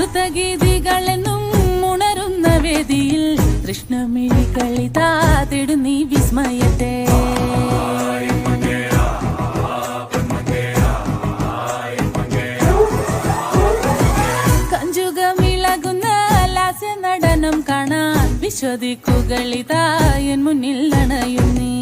നൃത്തഗീതികളെന്നും ഉണരുന്ന വേദിയിൽ കൃഷ്ണമിഴി കളിതാ തേടുന്നീ വിസ്മയത്തെ. കഞ്ചുകമിളകുന്ന ലാസ്യ നടനം കാണാൻ വിശ്വദിക്കുകളിതാ എൻ മുന്നിൽ അണയുന്നീ.